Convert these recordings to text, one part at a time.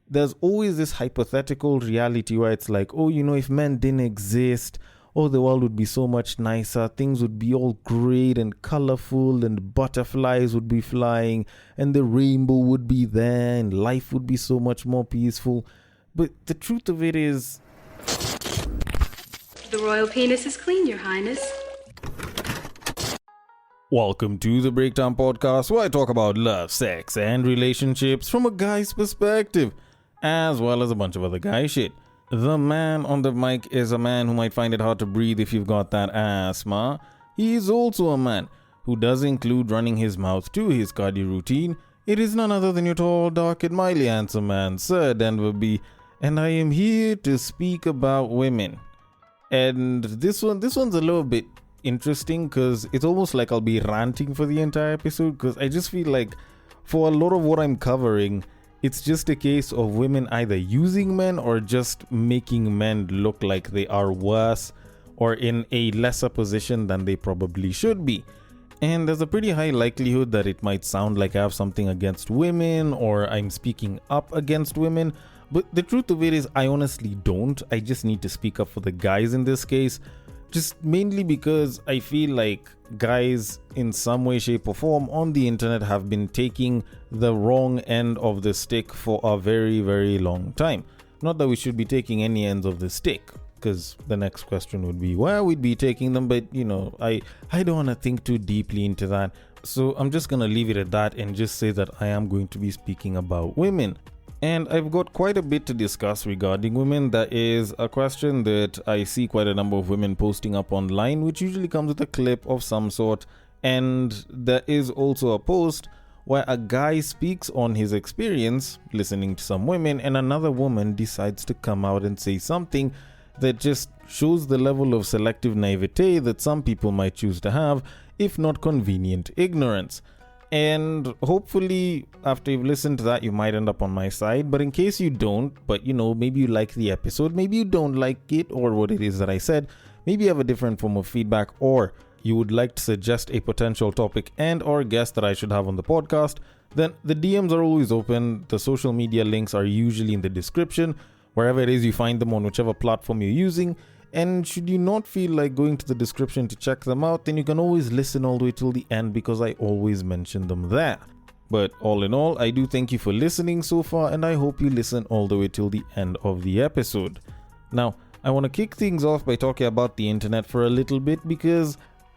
there's always this hypothetical reality where it's like, oh, if men didn't exist, oh, the world would be so much nicer, things would be all great and colorful, and butterflies would be flying, and the rainbow would be there, and life would be so much more peaceful. But the truth of it is, the royal penis is clean, Your Highness. welcome to the Breakdown Podcast, where I talk about love, sex, and relationships from a guy's perspective, as well as a bunch of other guy shit. The man on the mic is a man who might find it hard to breathe if you've got that asthma. He is also a man who does include running his mouth to his cardio routine. It is none other than your tall, dark, and mildly handsome man, Sir Denver B. And I am here to speak about women. And this one's a little bit interesting because it's almost like I'll be ranting for the entire episode, because I just feel like for a lot of what I'm covering, it's just a case of women either using men or just making men look like they are worse or in a lesser position than they probably should be. And there's a pretty high likelihood that it might sound like I have something against women or I'm speaking up against women, but the truth of it is I honestly don't. I just need to speak up for the guys in this case, just mainly because I feel like guys in some way, shape or form on the internet have been taking the wrong end of the stick for a very, very long time. Not that we should be taking any ends of the stick, because the next question would be where we'd be taking them, but I don't want to think too deeply into that. So I'm just going to leave it at that and just say that I am going to be speaking about women. And I've got quite a bit to discuss regarding women. That is a question that I see quite a number of women posting up online, which usually comes with a clip of some sort. And there is also a post where a guy speaks on his experience listening to some women, and another woman decides to come out and say something that just shows the level of selective naivete that some people might choose to have, if not convenient ignorance. And hopefully after you've listened to that, you might end up on my side. But in case you don't, but maybe you like the episode, maybe you don't like it or what it is that I said, maybe you have a different form of feedback, or you would like to suggest a potential topic and or guest that I should have on the podcast, then the DMs are always open. The social media links are usually in the description, wherever it is you find them on whichever platform you're using. And should you not feel like going to the description to check them out, then you can always listen all the way till the end, because I always mention them there. But all in all, I do thank you for listening so far, and I hope you listen all the way till the end of the episode. Now, I want to kick things off by talking about the internet for a little bit, because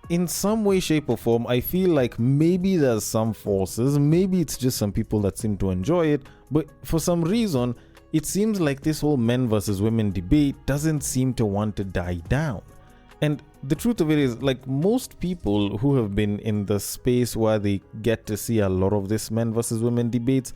in some way, shape or form, I feel like maybe there's some forces, maybe it's just some people that seem to enjoy it, but for some reason, it seems like this whole men versus women debate doesn't seem to want to die down. And the truth of it is, like, most people who have been in the space where they get to see a lot of this men versus women debates,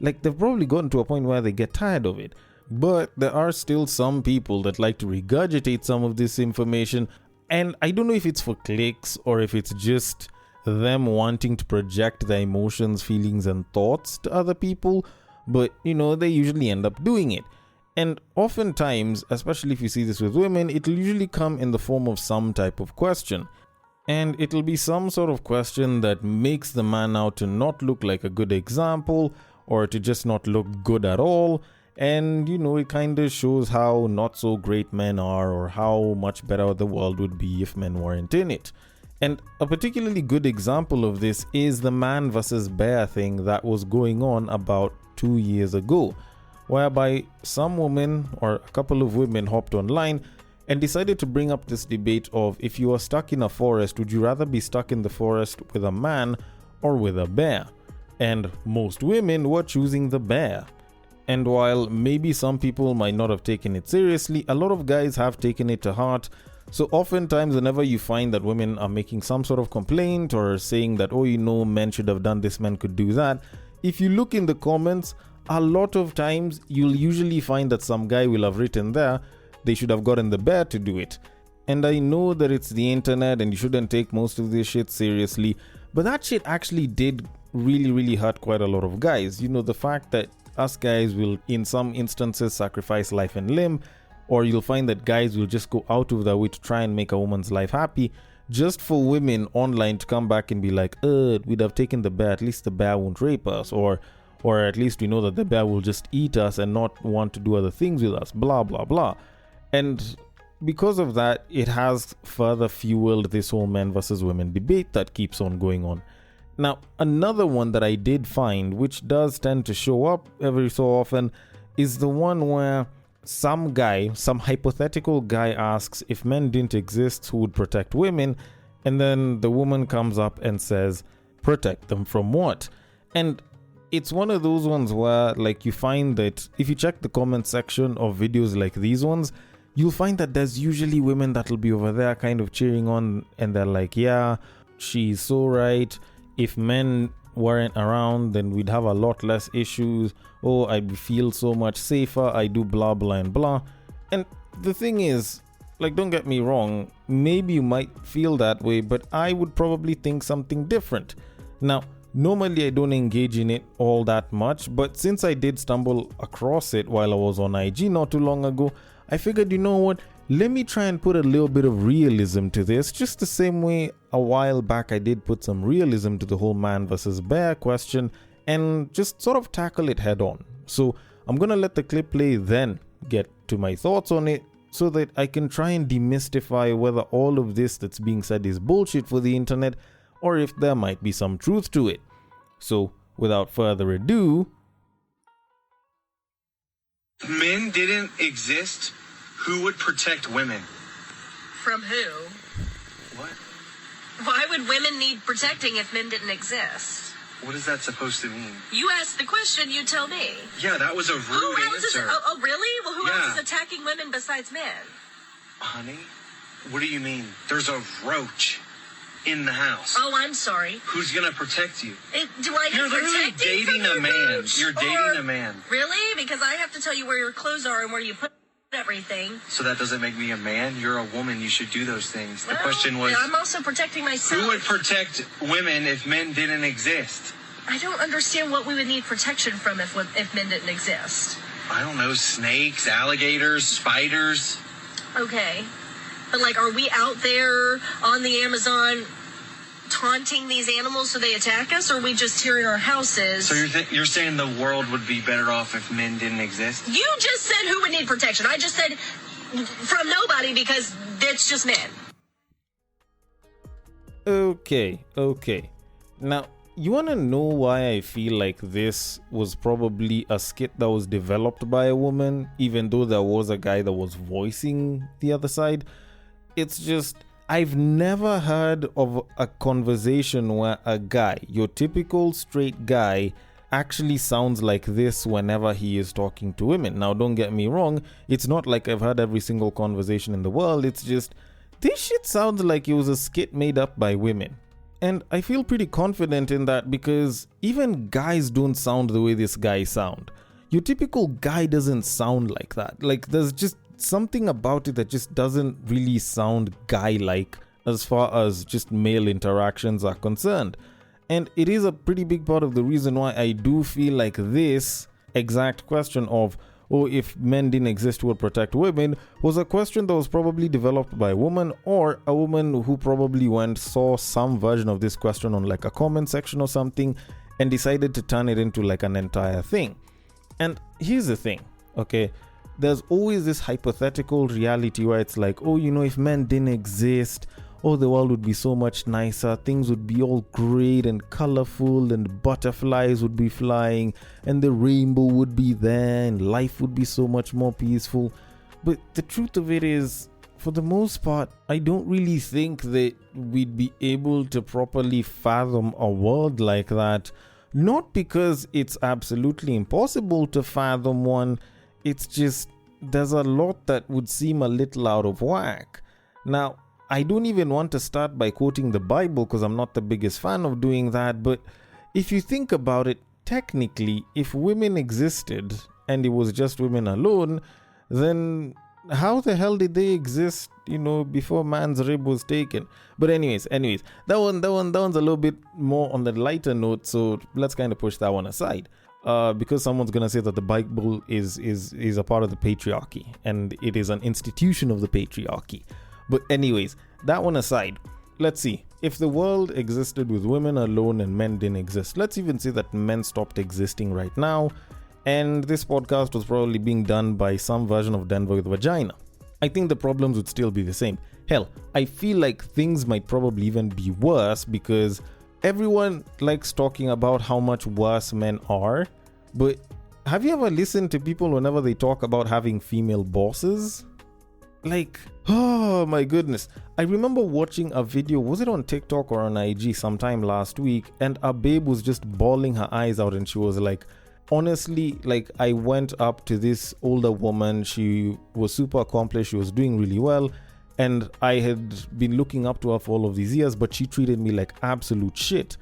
like, they've probably gotten to a point where they get tired of it. But there are still some people that like to regurgitate some of this information. And I don't know if it's for clicks or if it's just them wanting to project their emotions, feelings, and thoughts to other people. But, they usually end up doing it. And oftentimes, especially if you see this with women, it'll usually come in the form of some type of question. And it'll be some sort of question that makes the man out to not look like a good example, or to just not look good at all. And, it kind of shows how not so great men are, or how much better the world would be if men weren't in it. And a particularly good example of this is the man versus bear thing that was going on about 2 years ago, whereby some woman or a couple of women hopped online and decided to bring up this debate of, if you are stuck in a forest, would you rather be stuck in the forest with a man or with a bear? And most women were choosing the bear. And while maybe some people might not have taken it seriously, a lot of guys have taken it to heart. So oftentimes, whenever you find that women are making some sort of complaint or saying that, men should have done this, men could do that, if you look in the comments, a lot of times you'll usually find that some guy will have written there, they should have gotten the bear to do it. And I know that it's the internet and you shouldn't take most of this shit seriously, but that shit actually did really, really hurt quite a lot of guys. The fact that us guys will, in some instances, sacrifice life and limb, or you'll find that guys will just go out of their way to try and make a woman's life happy, just for women online to come back and be like, we'd have taken the bear, at least the bear won't rape us, or or at least we know that the bear will just eat us and not want to do other things with us, blah, blah, blah. And because of that, it has further fueled this whole men versus women debate that keeps on going on. Now, another one that I did find, which does tend to show up every so often, is the one where some hypothetical guy asks if men didn't exist, who would protect women? And then the woman comes up and says, protect them from what? And it's one of those ones where, like, you find that if you check the comment section of videos like these ones, you'll find that there's usually women that'll be over there kind of cheering on, and they're like, yeah, she's so right. If men weren't around, then we'd have a lot less issues. Oh, I'd feel so much safer. I do blah, blah, and blah. And the thing is, like, don't get me wrong, maybe you might feel that way, but I would probably think something different. Now, normally I don't engage in it all that much, but since I did stumble across it while I was on IG not too long ago, I figured, you know what, let me try and put a little bit of realism to this, just the same way a while back I did put some realism to the whole man versus bear question, and just sort of tackle it head on. So I'm gonna let the clip play, then get to my thoughts on it, so that I can try and demystify whether all of this that's being said is bullshit for the internet, or if there might be some truth to it. So without further ado, if men didn't exist, who would protect women? From who? What? Why would women need protecting if men didn't exist? What is that supposed to mean? You asked the question, you tell me. Yeah, that was a Who rude else is? answer. Oh, really? Well, who Yeah. else is attacking women besides men? Honey, what do you mean? There's a roach in the house. Oh, I'm sorry. Who's gonna protect you? Do I You're need literally protecting dating from a man. your roach? You're dating a man. Really? Because I have to tell you where your clothes are and where you put everything. So that doesn't make me a man. You're a woman. You should do those things. The Well, question was, I'm also protecting myself. who would protect women if men didn't exist? I don't understand what we would need protection from if men didn't exist. I don't know, snakes, alligators, spiders. Okay. But, like, are we out there on the Amazon taunting these animals so they attack us, or are we just here in our houses? So you're saying the world would be better off if men didn't exist? You just said who would need protection. I just said from nobody because it's just men. Okay. Now, you want to know why I feel like this was probably a skit that was developed by a woman, even though there was a guy that was voicing the other side? It's just, I've never heard of a conversation where a guy, your typical straight guy, actually sounds like this whenever he is talking to women. Now, don't get me wrong, it's not like I've heard every single conversation in the world, it's just, this shit sounds like it was a skit made up by women. And I feel pretty confident in that because even guys don't sound the way this guy sound. Your typical guy doesn't sound like that. Like, there's just something about it that just doesn't really sound guy-like as far as just male interactions are concerned. And it is a pretty big part of the reason why I do feel like this exact question of, oh, if men didn't exist, who would protect women, was a question that was probably developed by a woman, or a woman who probably saw some version of this question on like a comment section or something and decided to turn it into like an entire thing. And here's the thing, okay? There's always this hypothetical reality where it's like, oh, you know, if men didn't exist, oh, the world would be so much nicer, things would be all great and colorful, and butterflies would be flying, and the rainbow would be there, and life would be so much more peaceful. But the truth of it is, for the most part, I don't really think that we'd be able to properly fathom a world like that. Not because it's absolutely impossible to fathom one, it's just there's a lot that would seem a little out of whack. Now, I don't even want to start by quoting the Bible because I'm not the biggest fan of doing that, but if you think about it, technically, if women existed and it was just women alone, then how the hell did they exist, you know, before man's rib was taken? But anyways, that one's a little bit more on the lighter note, so let's kind of push that one aside. Because someone's gonna say that the Bible is a part of the patriarchy and it is an institution of the patriarchy. But anyways, that one aside, let's see. if the world existed with women alone and men didn't exist, let's even say that men stopped existing right now, and this podcast was probably being done by some version of Denver with vagina, I think the problems would still be the same. Hell, I feel like things might probably even be worse because everyone likes talking about how much worse men are, but have you ever listened to people whenever they talk about having female bosses? Like, oh my goodness. I remember watching a video, was it on TikTok or on IG sometime last week, and a babe was just bawling her eyes out and she was like, honestly, like I went up to this older woman, she was super accomplished, she was doing really well, and I had been looking up to her for all of these years, but she treated me like absolute shit.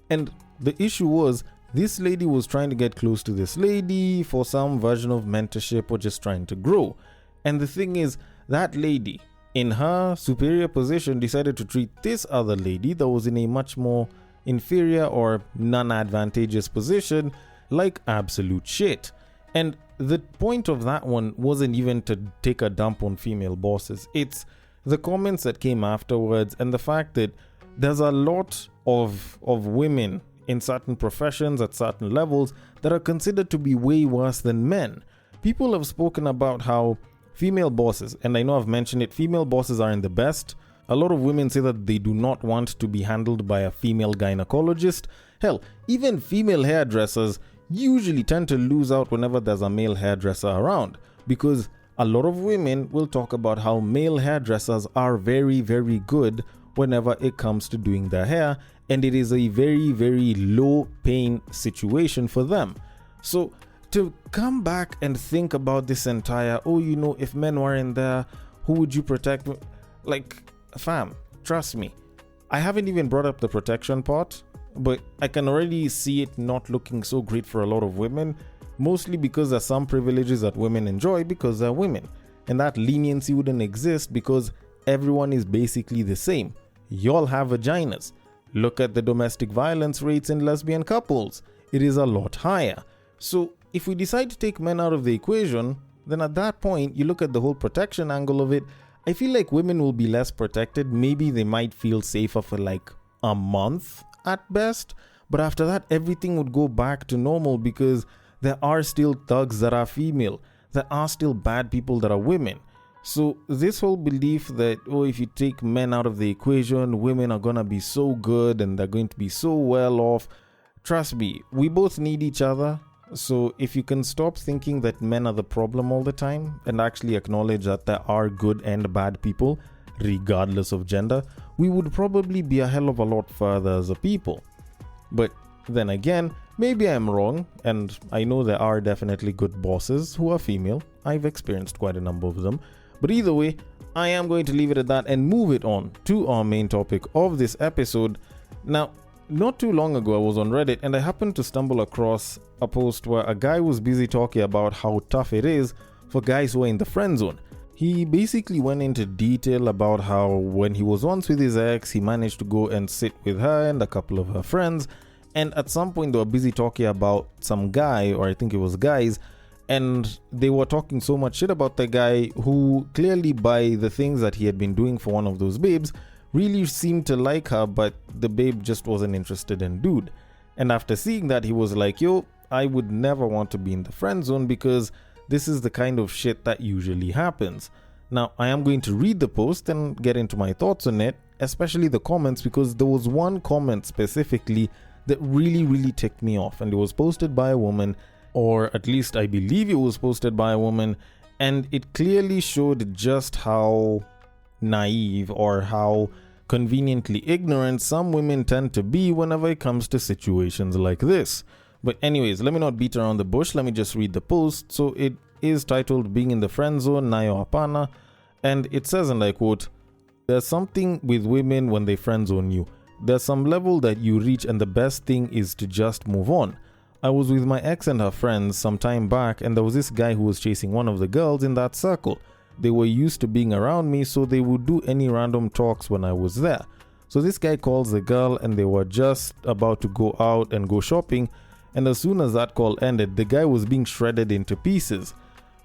And the issue was, this lady was trying to get close to this lady for some version of mentorship or just trying to grow. And the thing is, that lady, in her superior position, decided to treat this other lady that was in a much more inferior or non-advantageous position like absolute shit. And the point of that one wasn't even to take a dump on female bosses. It's the comments that came afterwards and the fact that there's a lot of women in certain professions at certain levels that are considered to be way worse than men. People have spoken about how female bosses, and I know I've mentioned it, female bosses aren't the best. A lot of women say that they do not want to be handled by a female gynecologist. Hell, even female hairdressers usually tend to lose out whenever there's a male hairdresser around, because a lot of women will talk about how male hairdressers are very, very good whenever it comes to doing their hair, and it is a very, very low paying situation for them. So to come back and think about this entire, if men weren't there, who would you protect? Like, fam, trust me, I haven't even brought up the protection part, but I can already see it not looking so great for a lot of women, mostly because there's some privileges that women enjoy because they're women, and that leniency wouldn't exist because everyone is basically the same. Y'all have vaginas. Look at the domestic violence rates in lesbian couples. It is a lot higher. So if we decide to take men out of the equation, then at that point, you look at the whole protection angle of it, I feel like women will be less protected. Maybe they might feel safer for like a month at best, but after that, everything would go back to normal because there are still thugs that are female. There are still bad people that are women. So this whole belief that, if you take men out of the equation, women are gonna be so good and they're going to be so well off. Trust me, we both need each other. So if you can stop thinking that men are the problem all the time and actually acknowledge that there are good and bad people, regardless of gender, we would probably be a hell of a lot further as a people. But then again, maybe I'm wrong, and I know there are definitely good bosses who are female. I've experienced quite a number of them. But either way, I am going to leave it at that and move it on to our main topic of this episode. Now, not too long ago, I was on Reddit and I happened to stumble across a post where a guy was busy talking about how tough it is for guys who are in the friend zone. He basically went into detail about how when he was once with his ex, he managed to go and sit with her and a couple of her friends. And at some point, they were busy talking about some guy, or I think it was guys, and they were talking so much shit about the guy who clearly, by the things that he had been doing for one of those babes, really seemed to like her, but the babe just wasn't interested in dude. And after seeing that, he was like, I would never want to be in the friend zone because this is the kind of shit that usually happens. Now, I am going to read the post and get into my thoughts on it, especially the comments, because there was one comment specifically that really ticked me off, and it was posted by a woman, or at least I believe it was posted by a woman, and it clearly showed just how naive or how conveniently ignorant some women tend to be whenever it comes to situations like this. But anyways, let me not beat around the bush, let me just read the post. So it is titled Being in the Friend Zone, Nayo Hapana, and it says, and I quote, "There's something with women when they friend zone you. There's some level that you reach and the best thing is to just move on. I was with my ex and her friends some time back, and there was this guy who was chasing one of the girls in that circle. They were used to being around me, so they would do any random talks when I was there. So this guy calls the girl and they were just about to go out and go shopping, and as soon as that call ended, the guy was being shredded into pieces.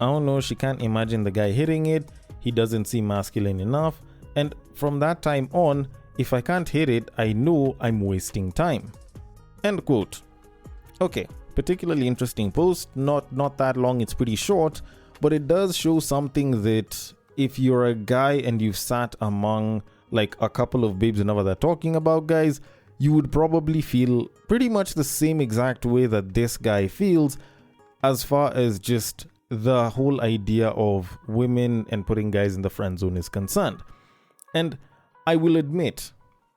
I don't know, she can't imagine the guy hitting it, he doesn't seem masculine enough, and from that time on, If I can't hit it, I know I'm wasting time. End quote. Okay, particularly interesting post, not that long, it's pretty short, but it does show something that if you're a guy and you've sat among like a couple of babes whenever they're talking about guys, you would probably feel pretty much the same exact way that this guy feels as far as just the whole idea of women and putting guys in the friend zone is concerned. And I will admit,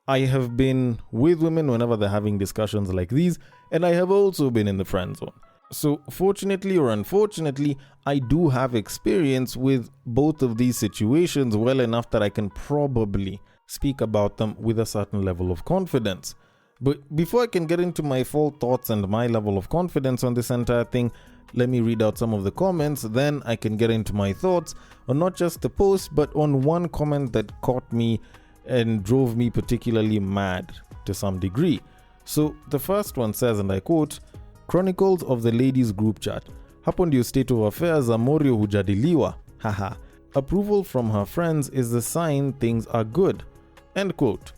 I have been with women whenever they're having discussions like these, and I have also been in the friend zone. So fortunately or unfortunately, I do have experience with both of these situations well enough that I can probably speak about them with a certain level of confidence. But before I can get into my full thoughts and my level of confidence on this entire thing, let me read out some of the comments, then I can get into my thoughts on not just the post, but on one comment that caught me and drove me particularly mad to some degree. So the first one says, and I quote, "Chronicles of the ladies group chat. Hapo ndio state of affairs za Morio hujadiliwa. Haha. Approval from her friends is the sign things are good." End quote.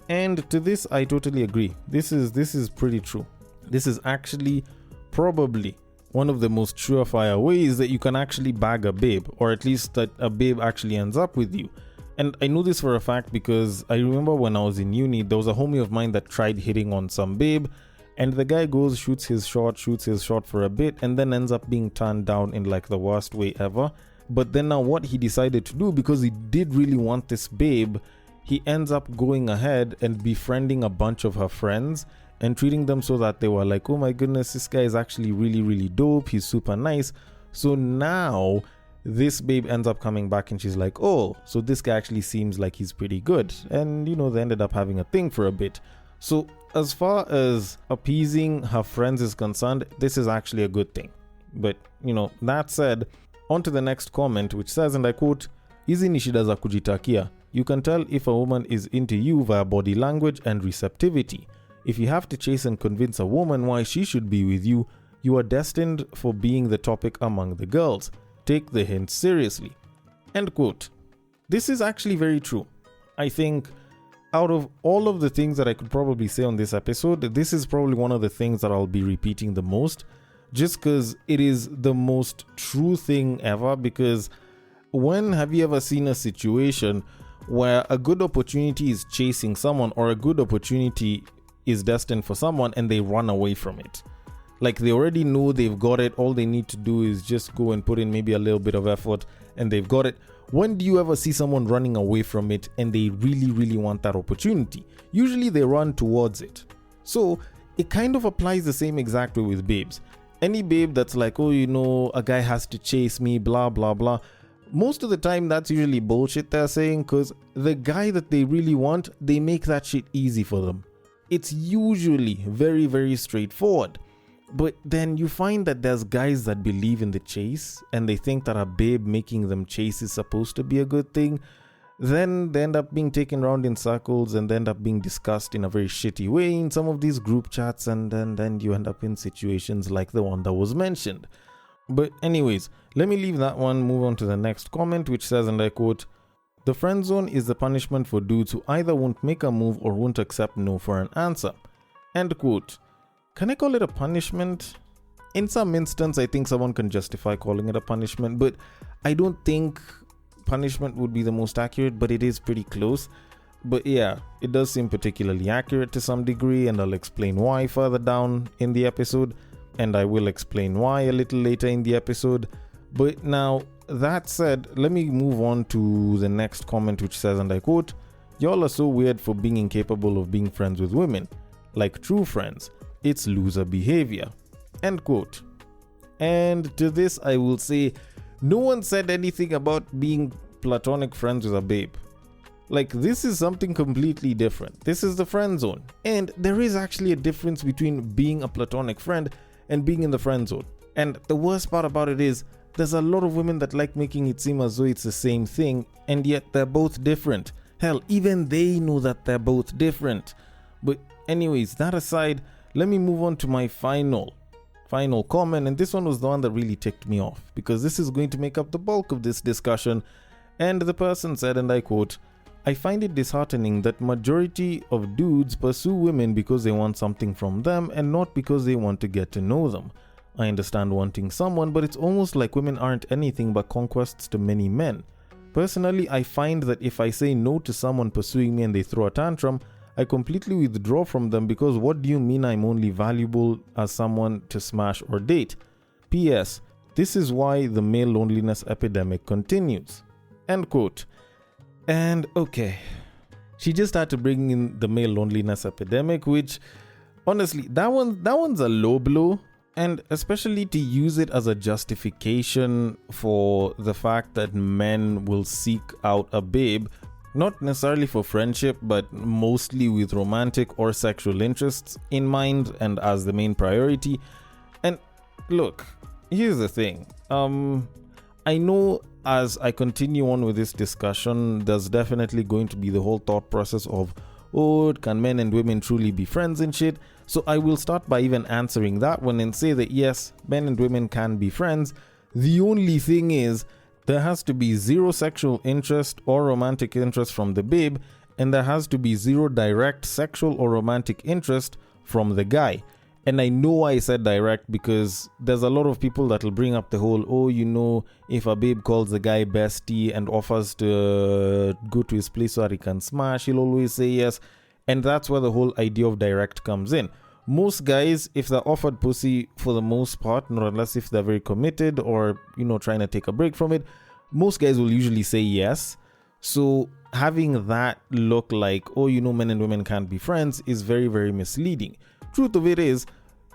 And to this I totally agree. This is pretty true. This is actually probably one of the most surefire ways that you can actually bag a babe, or at least that a babe actually ends up with you. And I know this for a fact because I remember when I was in uni, there was a homie of mine that tried hitting on some babe, and the guy goes, shoots his shot for a bit, and then ends up being turned down in like the worst way ever. But then now what he decided to do, because he did really want this babe, he ends up going ahead and befriending a bunch of her friends and treating them so that they were like, oh my goodness, this guy is actually really, really dope. He's super nice. So now this babe ends up coming back and she's like, oh, so this guy actually seems like he's pretty good. And, they ended up having a thing for a bit. So as far as appeasing her friends is concerned, this is actually a good thing. But, that said, on to the next comment, which says, and I quote, "Hizi ni shida za kujitakia. You can tell if a woman is into you via body language and receptivity. If you have to chase and convince a woman why she should be with you, you are destined for being the topic among the girls. Take the hint seriously." End quote. This is actually very true. I think out of all of the things that I could probably say on this episode, this is probably one of the things that I'll be repeating the most, just because it is the most true thing ever. Because when have you ever seen a situation where a good opportunity is chasing someone, or a good opportunity is destined for someone, and they run away from it? Like, they already know they've got it. All they need to do is just go and put in maybe a little bit of effort and they've got it. When do you ever see someone running away from it and they really, really want that opportunity? Usually they run towards it. So it kind of applies the same exact way with babes. Any babe that's like, oh, a guy has to chase me, blah, blah, blah. Most of the time that's usually bullshit they're saying, because the guy that they really want, they make that shit easy for them. It's usually very, very straightforward. But then you find that there's guys that believe in the chase and they think that a babe making them chase is supposed to be a good thing. Then they end up being taken around in circles and they end up being discussed in a very shitty way in some of these group chats, and then you end up in situations like the one that was mentioned. But anyways, let me leave that one, move on to the next comment, which says, and I quote, "The friend zone is the punishment for dudes who either won't make a move or won't accept no for an answer." End quote. Can I call it a punishment? In some instance, I think someone can justify calling it a punishment, but I don't think punishment would be the most accurate, but it is pretty close. But yeah, it does seem particularly accurate to some degree, and I'll explain why further down in the episode, and I will explain why a little later in the episode. But now, that said, let me move on to the next comment, which says, and I quote, "Y'all are so weird for being incapable of being friends with women. Like true friends. It's loser behavior." End quote. And to this I will say, no one said anything about being platonic friends with a babe. Like, this is something completely different. This is the friend zone. And there is actually a difference between being a platonic friend and being in the friend zone. And the worst part about it is, there's a lot of women that like making it seem as though it's the same thing, and yet they're both different. Hell, even they know that they're both different. But anyways, that aside, let me move on to my final comment, and this one was the one that really ticked me off, because this is going to make up the bulk of this discussion. And the person said, and I quote, I find it disheartening that majority of dudes pursue women because they want something from them and not because they want to get to know them. I understand wanting someone, but it's almost like women aren't anything but conquests to many men. Personally, I find that if I say no to someone pursuing me and they throw a tantrum, I completely withdraw from them because what do you mean I'm only valuable as someone to smash or date? P.S. This is why the male loneliness epidemic continues. End quote. And okay, she just had to bring in the male loneliness epidemic, which honestly, that one's a low blow. And especially to use it as a justification for the fact that men will seek out a babe, not necessarily for friendship, but mostly with romantic or sexual interests in mind and as the main priority. And look, here's the thing. I know as I continue on with this discussion, there's definitely going to be the whole thought process of, oh, can men and women truly be friends and shit? So I will start by even answering that one and say that yes, men and women can be friends. The only thing is, there has to be zero sexual interest or romantic interest from the babe, and there has to be zero direct sexual or romantic interest from the guy. And I know I said direct because there's a lot of people that will bring up the whole, oh, you know, if a babe calls the guy bestie and offers to go to his place so that he can smash, he'll always say yes. And that's where the whole idea of direct comes in. Most guys, if they're offered pussy for the most part, not unless if they're very committed or, you know, trying to take a break from it, most guys will usually say yes. So having that look like, oh, you know, men and women can't be friends is very, very misleading. Truth of it is,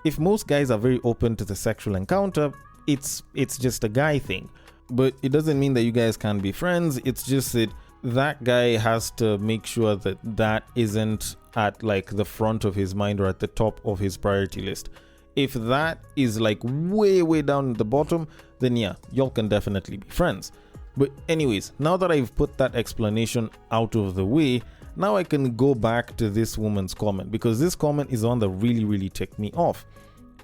if most guys are very open to the sexual encounter, it's just a guy thing. But it doesn't mean that you guys can't be friends. It's just that guy has to make sure that that isn't at like the front of his mind or at the top of his priority list. If that is like way, way down at the bottom, then yeah, y'all can definitely be friends. But anyways, now that I've put that explanation out of the way, now I can go back to this woman's comment, because this comment is one that really, really ticked me off.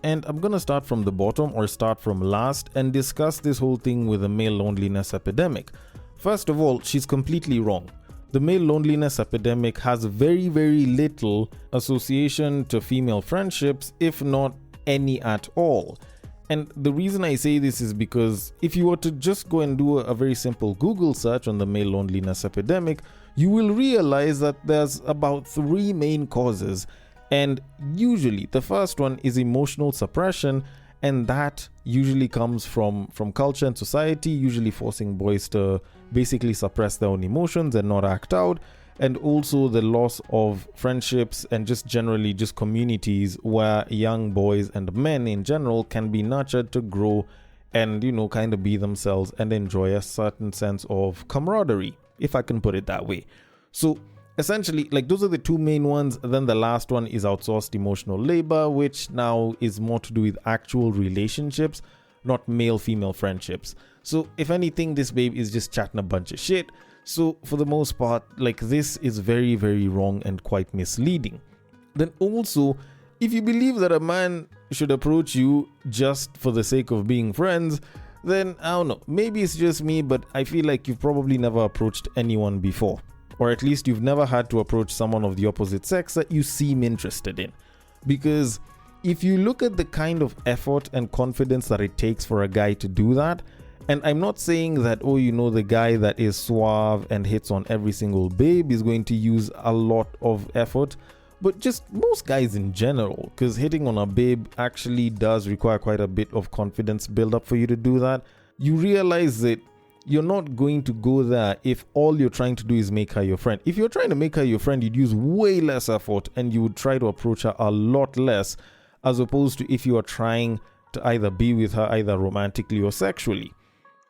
And I'm gonna start from the bottom or start from last and discuss this whole thing with the male loneliness epidemic. First of all, she's completely wrong. The male loneliness epidemic has very, very little association to female friendships, if not any at all. And the reason I say this is because if you were to just go and do a very simple Google search on the male loneliness epidemic, you will realize that there's about 3 main causes. And usually the first one is emotional suppression, and that usually comes from culture and society, usually forcing boys to basically suppress their own emotions and not act out. And also the loss of friendships and just generally just communities where young boys and men in general can be nurtured to grow and, you know, kind of be themselves and enjoy a certain sense of camaraderie, if I can put it that way. So essentially, like, those are the 2 main ones. Then the last one is outsourced emotional labor, which now is more to do with actual relationships, not male-female friendships. So if anything, this babe is just chatting a bunch of shit. So for the most part, like, this is very, very wrong and quite misleading. Then also, if you believe that a man should approach you just for the sake of being friends, then I don't know, maybe it's just me, but I feel like you've probably never approached anyone before. Or at least you've never had to approach someone of the opposite sex that you seem interested in. Because if you look at the kind of effort and confidence that it takes for a guy to do that, and I'm not saying that, oh, you know, the guy that is suave and hits on every single babe is going to use a lot of effort, but just most guys in general, because hitting on a babe actually does require quite a bit of confidence build up for you to do that. You realize that you're not going to go there if all you're trying to do is make her your friend. If you're trying to make her your friend, you'd use way less effort and you would try to approach her a lot less, as opposed to if you are trying to either be with her either romantically or sexually.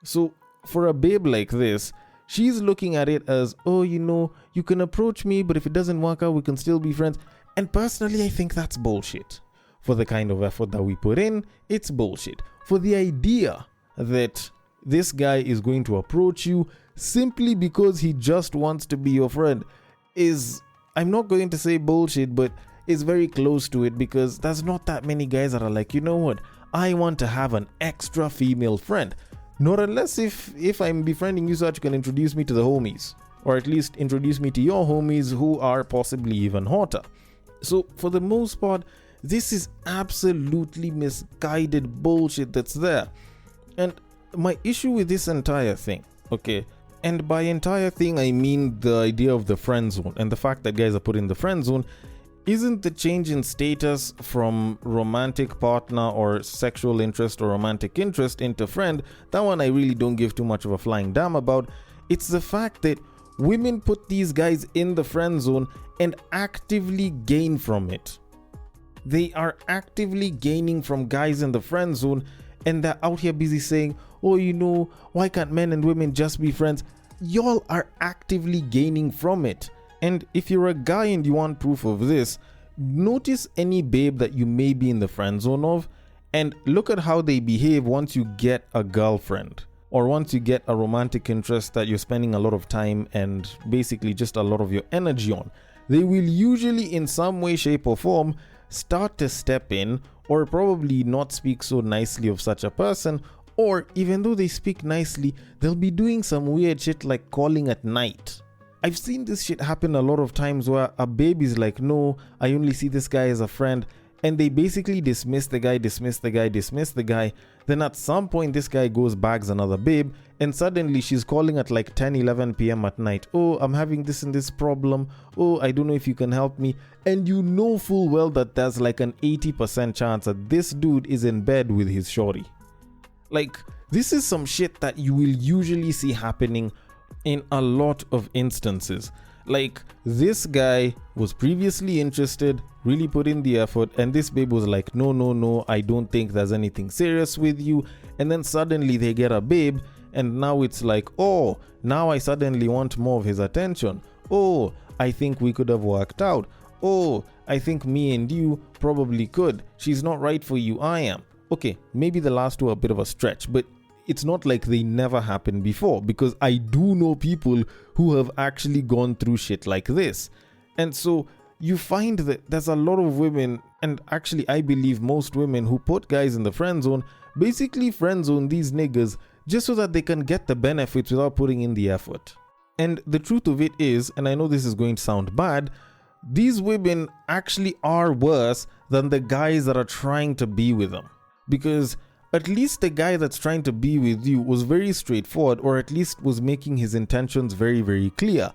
So for a babe like this, she's looking at it as, oh, you know, you can approach me, but if it doesn't work out, we can still be friends. And personally, I think that's bullshit. For the kind of effort that we put in, it's bullshit. For the idea that this guy is going to approach you simply because he just wants to be your friend is, I'm not going to say bullshit, but it's very close to it, because there's not that many guys that are like, you know what, I want to have an extra female friend. Not unless if I'm befriending you so that you can introduce me to the homies. or at least introduce me to your homies who are possibly even hotter. So for the most part, this is absolutely misguided bullshit that's there. And my issue with this entire thing, okay, and by entire thing I mean the idea of the friend zone and the fact that guys are put in the friend zone, isn't the change in status from romantic partner or sexual interest or romantic interest into friend. That one I really don't give too much of a flying damn about. It's the fact that women put these guys in the friend zone and actively gain from it. They are actively gaining from guys in the friend zone, and they're out here busy saying, oh, you know, why can't men and women just be friends? Y'all are actively gaining from it. And if you're a guy and you want proof of this, notice any babe that you may be in the friend zone of and look at how they behave once you get a girlfriend or once you get a romantic interest that you're spending a lot of time and basically just a lot of your energy on. They will usually in some way, shape or form start to step in or probably not speak so nicely of such a person, or even though they speak nicely, they'll be doing some weird shit like calling at night. I've seen this shit happen a lot of times where a babe is like, no, I only see this guy as a friend. And they basically dismiss the guy. Then at some point, this guy goes bags another babe. And suddenly she's calling at like 10, 11 p.m. at night. Oh, I'm having this and this problem. Oh, I don't know if you can help me. And you know full well that there's like an 80% chance that this dude is in bed with his shorty. Like, this is some shit that you will usually see happening in a lot of instances. Like, this guy was previously interested, really put in the effort, and this babe was like, no, I don't think there's anything serious with you. And then suddenly they get a babe, and now it's like, oh, now I suddenly want more of his attention. Oh, I think we could have worked out. Oh, I think me and you probably could. She's not right for you, I am. Okay, maybe the last two are a bit of a stretch, but it's not like they never happened before, because I do know people who have actually gone through shit like this. And so you find that there's a lot of women, and actually I believe most women, who put guys in the friend zone, basically friend zone these niggas just so that they can get the benefits without putting in the effort. And the truth of it is, and I know this is going to sound bad, these women actually are worse than the guys that are trying to be with them. Because at least the guy that's trying to be with you was very straightforward, or at least was making his intentions very, very clear.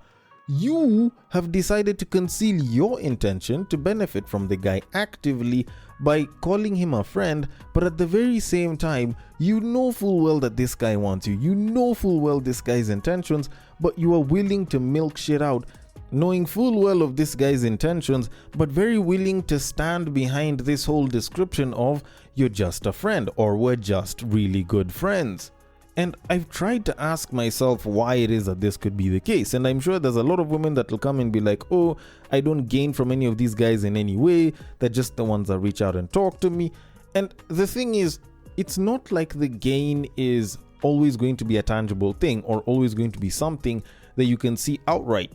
You have decided to conceal your intention to benefit from the guy actively by calling him a friend, but at the very same time, you know full well that this guy wants you. You know full well this guy's intentions, but you are willing to milk shit out, knowing full well of this guy's intentions, but very willing to stand behind this whole description of you're just a friend or we're just really good friends. And I've tried to ask myself why it is that this could be the case. And I'm sure there's a lot of women that will come and be like, oh, I don't gain from any of these guys in any way. They're just the ones that reach out and talk to me. And the thing is, it's not like the gain is always going to be a tangible thing or always going to be something that you can see outright.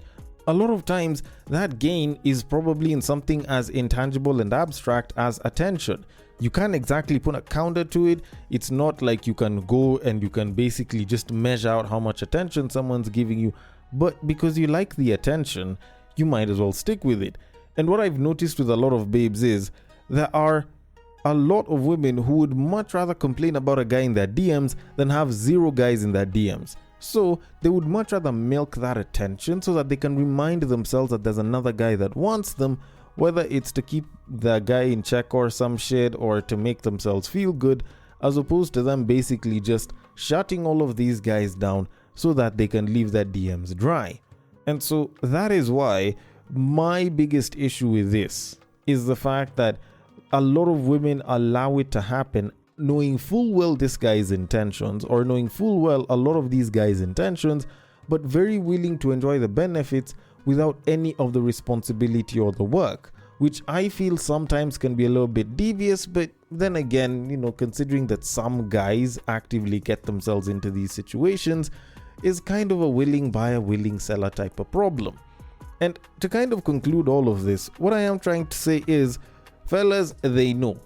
A lot of times that gain is probably in something as intangible and abstract as attention. You can't exactly put a counter to it. It's not like you can go and you can basically just measure out how much attention someone's giving you. But because you like the attention, you might as well stick with it. And what I've noticed with a lot of babes is there are a lot of women who would much rather complain about a guy in their DMs than have 0 guys in their DMs. So they would much rather milk that attention so that they can remind themselves that there's another guy that wants them, whether it's to keep the guy in check or some shit or to make themselves feel good, as opposed to them basically just shutting all of these guys down so that they can leave their DMs dry. And so that is why my biggest issue with this is the fact that a lot of women allow it to happen, knowing full well this guy's intentions, or knowing full well a lot of these guys' intentions, but very willing to enjoy the benefits without any of the responsibility or the work, which I feel sometimes can be a little bit devious. But then again, considering that some guys actively get themselves into these situations, is kind of a willing buyer, willing seller type of problem. And to kind of conclude all of this, what I am trying to say is, fellas, they know.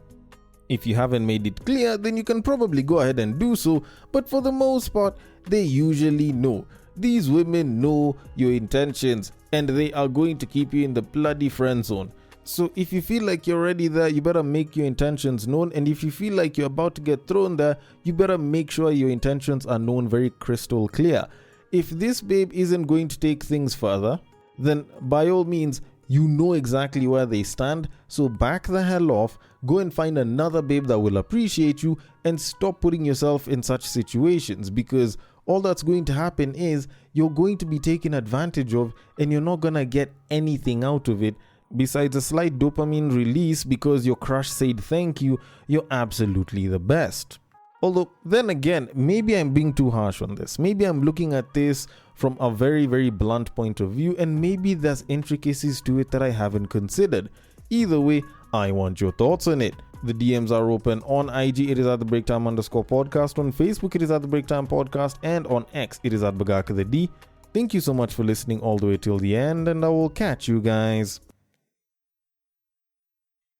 If you haven't made it clear, then you can probably go ahead and do so, but for the most part, they usually know. these women know your intentions and they are going to keep you in the bloody friend zone. So if you feel like you're already there, you better make your intentions known. And if you feel like you're about to get thrown there, you better make sure your intentions are known very crystal clear. If this babe isn't going to take things further, then by all means, you know exactly where they stand. So back the hell off, go and find another babe that will appreciate you and stop putting yourself in such situations, because all that's going to happen is you're going to be taken advantage of and you're not going to get anything out of it besides a slight dopamine release because your crush said thank you. You're absolutely the best. Although, then again, maybe I'm being too harsh on this. Maybe I'm looking at this from a very, very blunt point of view, and maybe there's intricacies to it that I haven't considered. Either way, I want your thoughts on it. The DMs are open. On IG, it is at the breaktime_podcast. On Facebook, it is at the breaktime podcast. And on X, it is at Bagaka the D. Thank you so much for listening all the way till the end, and I will catch you guys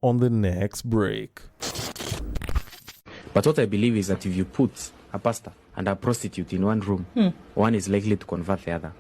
on the next break. But what I believe is that if you put a pastor and a prostitute in one room, one is likely to convert the other.